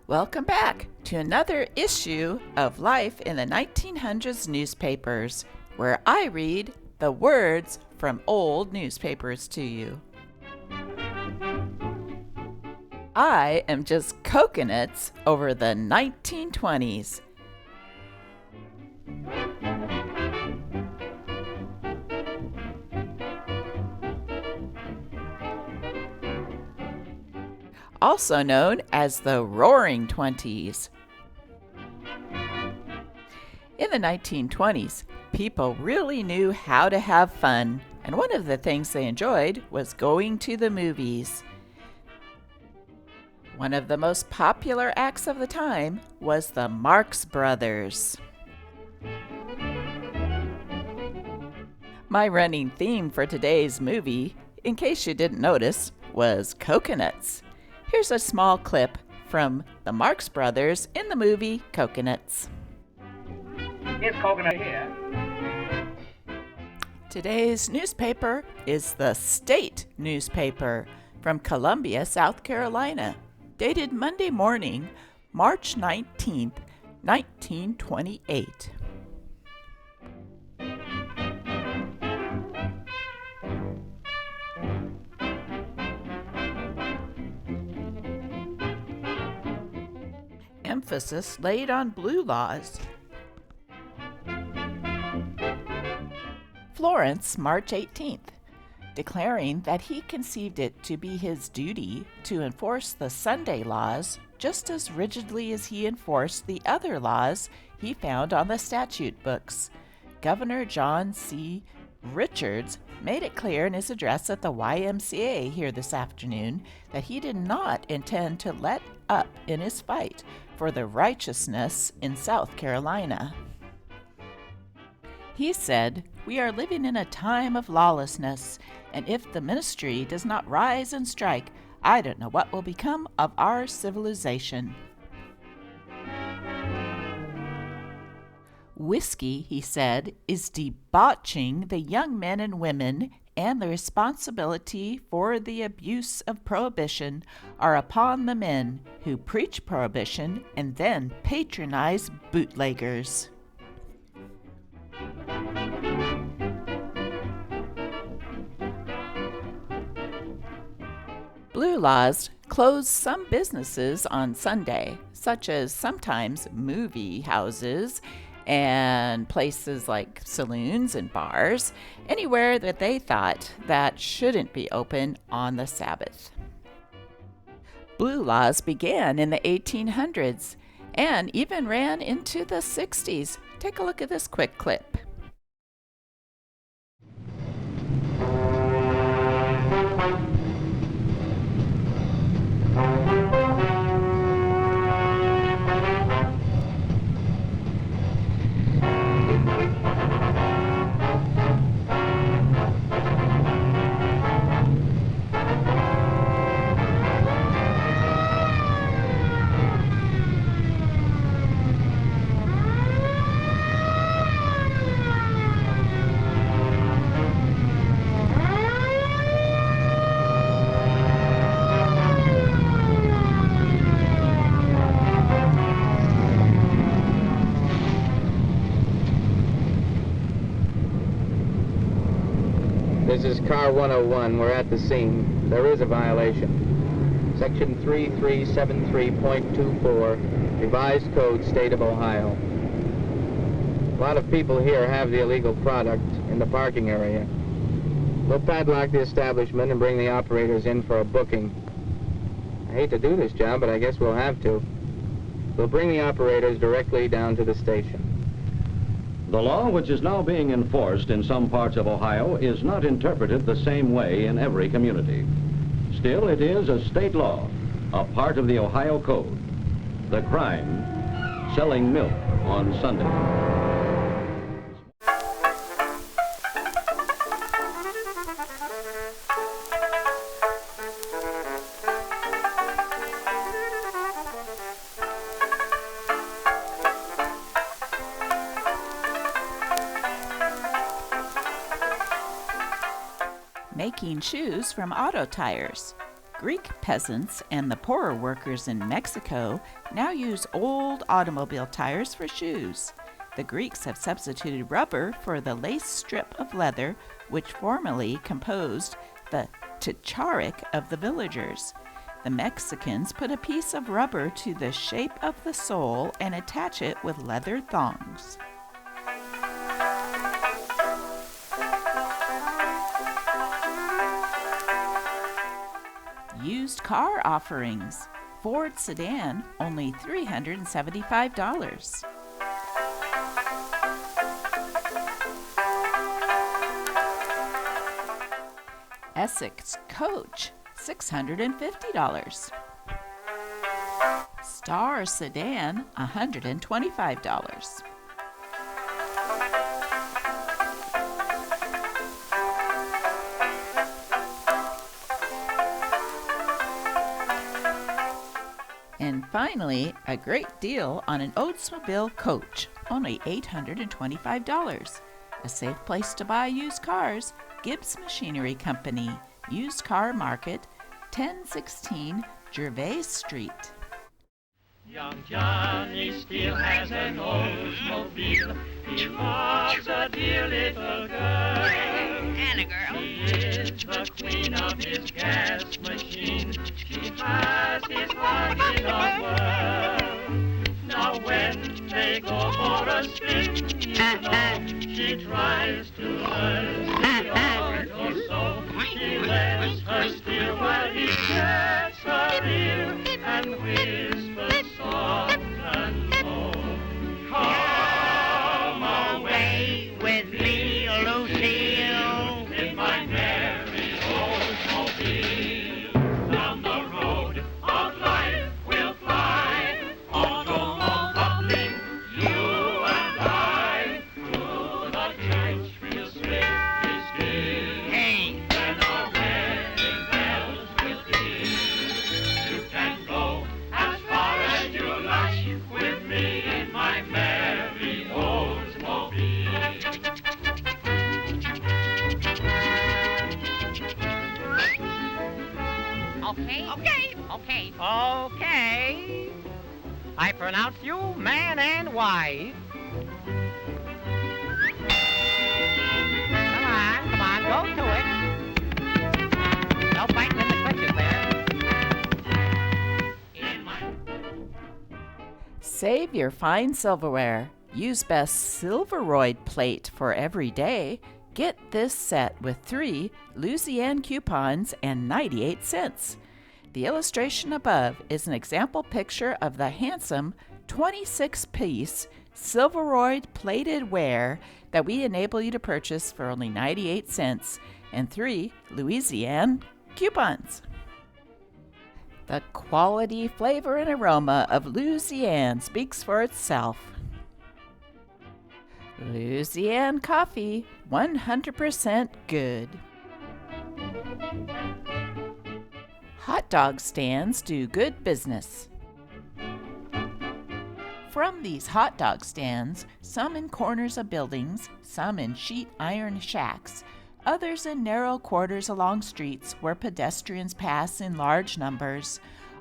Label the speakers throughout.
Speaker 1: Welcome back to another issue of Life in the 1900s newspapers, where I read the words from old newspapers to you. I am just coconuts over the 1920s. Also known as the Roaring Twenties. In the 1920s, people really knew how to have fun, and one of the things they enjoyed was going to the movies. One of the most popular acts of the time was the Marx Brothers. My running theme for today's movie, in case you didn't notice, was coconuts. Here's a small clip from the Marx Brothers in the movie Coconuts.
Speaker 2: Here's coconut here.
Speaker 1: Today's newspaper is the State newspaper from Columbia, South Carolina, dated Monday morning, March 19th, 1928. Emphasis laid on blue laws. Florence, March 18th, declaring that he conceived it to be his duty to enforce the Sunday laws just as rigidly as he enforced the other laws he found on the statute books. Governor John C. Richards made it clear in his address at the YMCA here this afternoon that he did not intend to let up in his fight for the righteousness in South Carolina. He said, "We are living in a time of lawlessness, and if the ministry does not rise and strike, I don't know what will become of our civilization." Whiskey, he said, is debauching the young men and women, and the responsibility for the abuse of prohibition are upon the men who preach prohibition and then patronize bootleggers. Blue laws closed some businesses on Sunday, such as sometimes movie houses and places like saloons and bars, anywhere that they thought that shouldn't be open on the Sabbath. Blue laws began in the 1800s and even ran into the 60s. Take a look at this quick clip.
Speaker 3: This is car 101. We're at the scene. There is a violation. Section 3373.24, Revised Code, State of Ohio. A lot of people here have the illegal product in the parking area. We'll padlock the establishment and bring the operators in for a booking. I hate to do this job, but I guess we'll have to. We'll bring the operators directly down to the station.
Speaker 4: The law, which is now being enforced in some parts of Ohio, is not interpreted the same way in every community. Still, it is a state law, a part of the Ohio Code. The crime, selling milk on Sunday.
Speaker 1: Making shoes from auto tires. Greek peasants and the poorer workers in Mexico now use old automobile tires for shoes. The Greeks have substituted rubber for the lace strip of leather which formerly composed the tcharic of the villagers. The Mexicans put a piece of rubber to the shape of the sole and attach it with leather thongs. Used car offerings. Ford sedan, only $375. Essex coach, $650. Star sedan, $125. And finally, a great deal on an Oldsmobile coach, only $825. A safe place to buy used cars, Gibbs Machinery Company, Used Car Market, 1016 Gervais Street.
Speaker 5: Young Johnny still has an Oldsmobile. He loves a dear little girl.
Speaker 6: And a girl.
Speaker 5: She is the queen of his gas machine. She has his heart in a whirl. Now when they go for a spin, you know, she tries to learn the auto so. She lets her steer while he checks her ear and whispers soft and low. Come away with me, Lucille, in my merry Oldsmobile. Down the road of life we'll fly, automobiling, you and I, through the church we'll slip his heel.
Speaker 6: Hey.
Speaker 5: Then our wedding bells will peal. You can go as far as you like with me in my merry Oldsmobile.
Speaker 6: Okay. I pronounce you man and wife. Come on, go to it. No biting in the clutches there.
Speaker 1: Save your fine silverware. Use best Silveroid plate for every day. Get this set with 3 Louisiana coupons and 98 cents. The illustration above is an example picture of the handsome 26-piece Silveroid plated ware that we enable you to purchase for only 98 cents and 3 Louisiana coupons. The quality, flavor, and aroma of Louisiana speaks for itself. Louisiana coffee, 100% good. Hot dog stands do good business. From these hot dog stands, some in corners of buildings, some in sheet iron shacks, others in narrow quarters along streets where pedestrians pass in large numbers,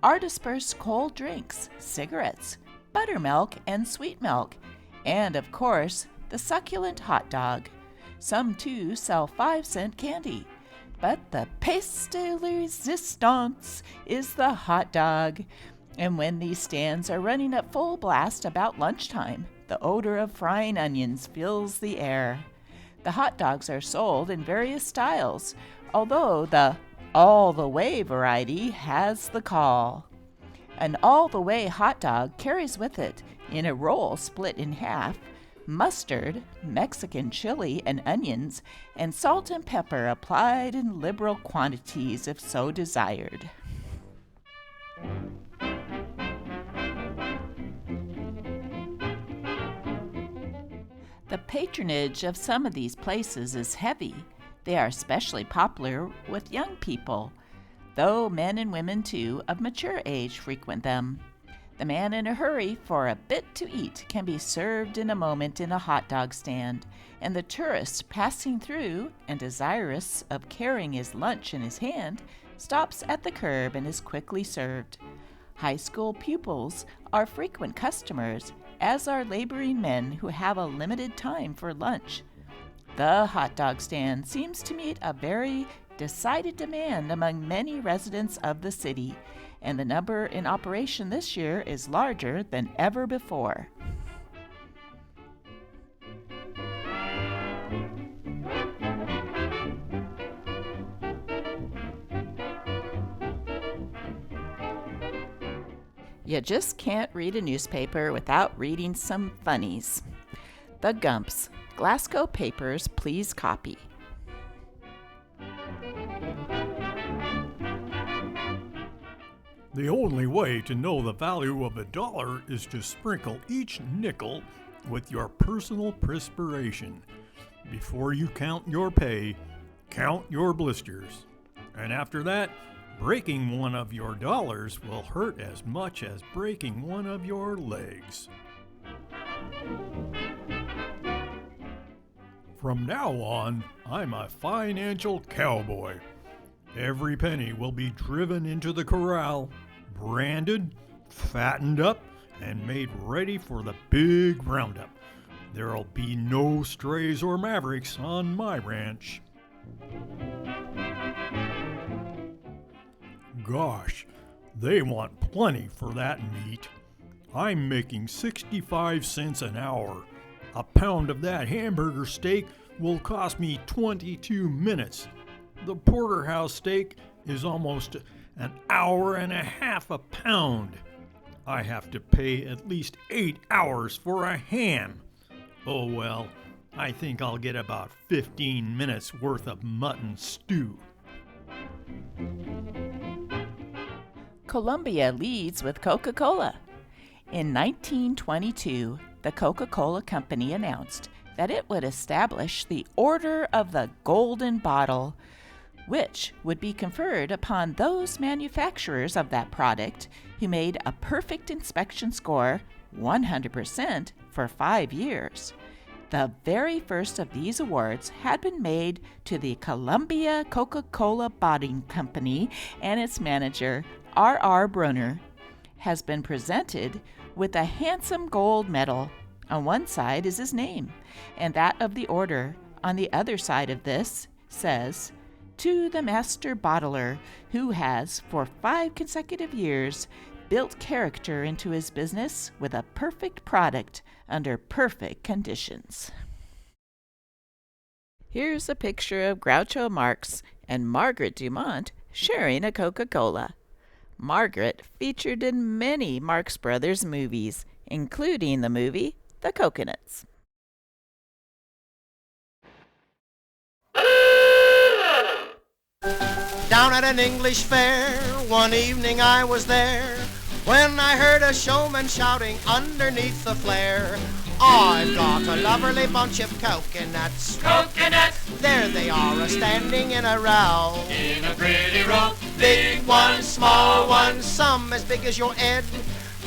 Speaker 1: are dispersed cold drinks, cigarettes, buttermilk and sweet milk, and, of course, the succulent hot dog. Some, too, sell 5-cent candy. But the pièce de résistance is the hot dog. And when these stands are running at full blast about lunchtime, the odor of frying onions fills the air. The hot dogs are sold in various styles, although the all-the-way variety has the call. An all-the-way hot dog carries with it, in a roll split in half, mustard, Mexican chili and onions, and salt and pepper applied in liberal quantities if so desired. The patronage of some of these places is heavy. They are especially popular with young people, though men and women too of mature age frequent them. The man in a hurry for a bit to eat can be served in a moment in a hot dog stand, and the tourist passing through and desirous of carrying his lunch in his hand stops at the curb and is quickly served. High school pupils are frequent customers, as are laboring men who have a limited time for lunch. The hot dog stand seems to meet a very decided demand among many residents of the city, and the number in operation this year is larger than ever before. You just can't read a newspaper without reading some funnies. The Gumps, Glasgow Papers, please copy.
Speaker 7: The only way to know the value of a dollar is to sprinkle each nickel with your personal perspiration. Before you count your pay, count your blisters. And after that, breaking one of your dollars will hurt as much as breaking one of your legs. From now on, I'm a financial cowboy. Every penny will be driven into the corral, branded, fattened up, and made ready for the big roundup. There'll be no strays or mavericks on my ranch. Gosh, they want plenty for that meat. I'm making 65 cents an hour. A pound of that hamburger steak will cost me 22 minutes. The porterhouse steak is almost an hour and a half a pound. I have to pay at least 8 hours for a ham. Oh well, I think I'll get about 15 minutes worth of mutton stew.
Speaker 1: Colombia leads with Coca-Cola. In 1922, the Coca-Cola Company announced that it would establish the Order of the Golden Bottle, which would be conferred upon those manufacturers of that product who made a perfect inspection score, 100%, for 5 years. The very first of these awards had been made to the Columbia Coca-Cola Bottling Company, and its manager, R.R. Brunner, has been presented with a handsome gold medal. On one side is his name, and that of the order. On the other side of this says, "To the master bottler who has, for 5 consecutive years, built character into his business with a perfect product under perfect conditions." Here's a picture of Groucho Marx and Margaret Dumont sharing a Coca-Cola. Margaret featured in many Marx Brothers movies, including the movie The Coconuts.
Speaker 8: Down at an English fair, one evening I was there, when I heard a showman shouting underneath the flare, "I've got a lovely bunch of coconuts.
Speaker 5: Coconuts
Speaker 8: There they are, a-standing in a row.
Speaker 5: in a pretty row.
Speaker 8: Big ones, small ones, some as big as your head.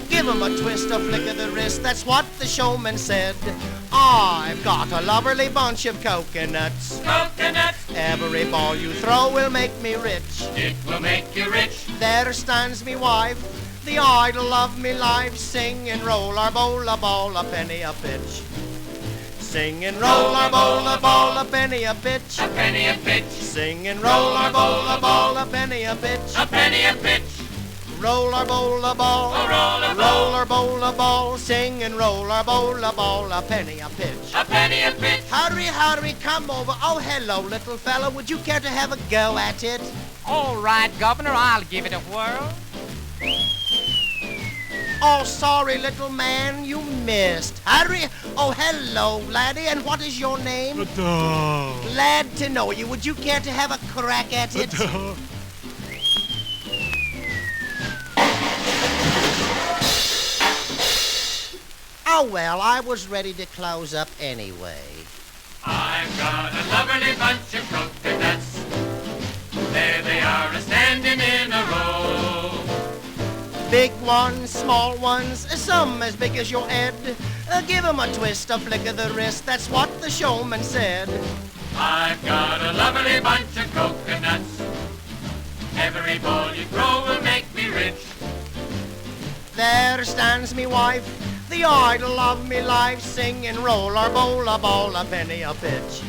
Speaker 8: Give 'em a twist, a flick of the wrist, that's what the showman said. I've got a lovely bunch of coconuts.
Speaker 5: Coconuts,
Speaker 8: Every ball you throw will make me rich.
Speaker 5: it will make you rich.
Speaker 8: There stands me wife, the idol of me life, singing roll our bowl a ball, a penny a pitch. Singing roll our bowl a ball, a penny a pitch.
Speaker 5: A penny a pitch,
Speaker 8: Singing roll our bowl a ball, a penny a pitch.
Speaker 5: a penny a pitch.
Speaker 8: Roll our bowl a ball,
Speaker 5: Oh, roll a ball.
Speaker 8: roll our bowl a ball, singing roll our bowl a ball, a penny a pitch.
Speaker 5: A penny a pitch.
Speaker 8: Hurry, come over. Oh, hello, little fella. Would you care to have a go at it?
Speaker 6: All right, Governor, I'll give it a whirl.
Speaker 8: Oh, sorry, little man, you missed. Hurry. Oh, hello, laddie, and what is your name? Glad to know you. Would you care to have a crack at it? Oh, well, I was ready to close up anyway.
Speaker 5: I've got a lovely bunch of coconuts. There they are, a-standing in a row.
Speaker 8: Big ones, small ones, some as big as your head. Give 'em a twist, a flick of the wrist, that's what the showman said.
Speaker 5: I've got a lovely bunch of coconuts. Every ball you throw will make me rich.
Speaker 8: There stands me wife, the idol of me life, singing roller, bowl, a ball, a penny, a pitch.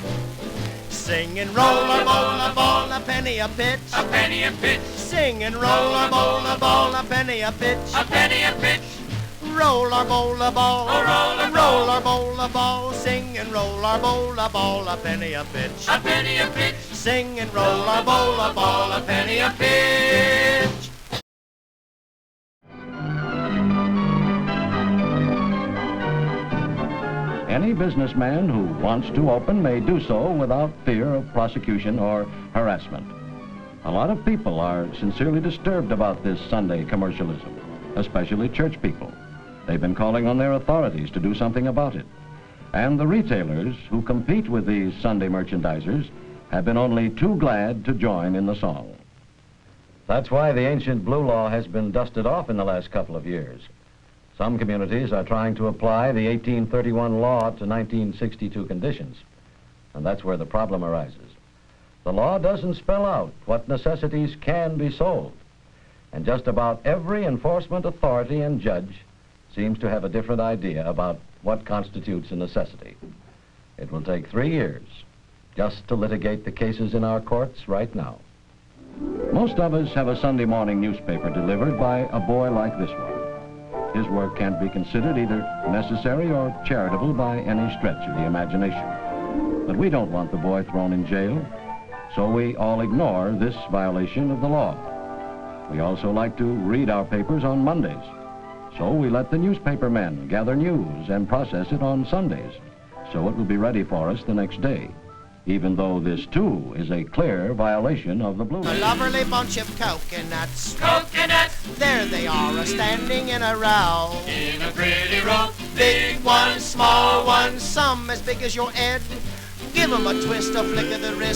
Speaker 8: Singing roller, bowl, a ball, a penny, a pitch.
Speaker 5: A penny a pitch,
Speaker 8: Singing roller, bowl, a ball, a penny, a pitch.
Speaker 5: a penny a pitch.
Speaker 8: Roller, bowl, a ball,
Speaker 5: Oh, roller, ball.
Speaker 8: roller, bowl, a ball, singing roller, bowl, a ball, a penny, a pitch.
Speaker 5: A penny a pitch,
Speaker 8: Singing roller, bowl, a ball, a penny, a pitch.
Speaker 4: Any businessman who wants to open may do so without fear of prosecution or harassment. A lot of people are sincerely disturbed about this Sunday commercialism, especially church people. They've been calling on their authorities to do something about it. And the retailers who compete with these Sunday merchandisers have been only too glad to join in the song. That's why the ancient blue law has been dusted off in the last couple of years. Some communities are trying to apply the 1831 law to 1962 conditions, and that's where the problem arises. The law doesn't spell out what necessities can be sold, and just about every enforcement authority and judge seems to have a different idea about what constitutes a necessity. It will take 3 years just to litigate the cases in our courts right now. Most of us have a Sunday morning newspaper delivered by a boy like this one. His work can't be considered either necessary or charitable by any stretch of the imagination. But we don't want the boy thrown in jail, so we all ignore this violation of the law. We also like to read our papers on Mondays, so we let the newspaper men gather news and process it on Sundays, so it will be ready for us the next day, even though this too is a clear violation of the blue law.
Speaker 8: A lovely bunch of coconuts,
Speaker 5: coconuts
Speaker 8: there they are, a-standing in a row.
Speaker 5: in a pretty row.
Speaker 8: Big ones, small ones, some as big as your head. Give 'em a twist, a flick of the wrist.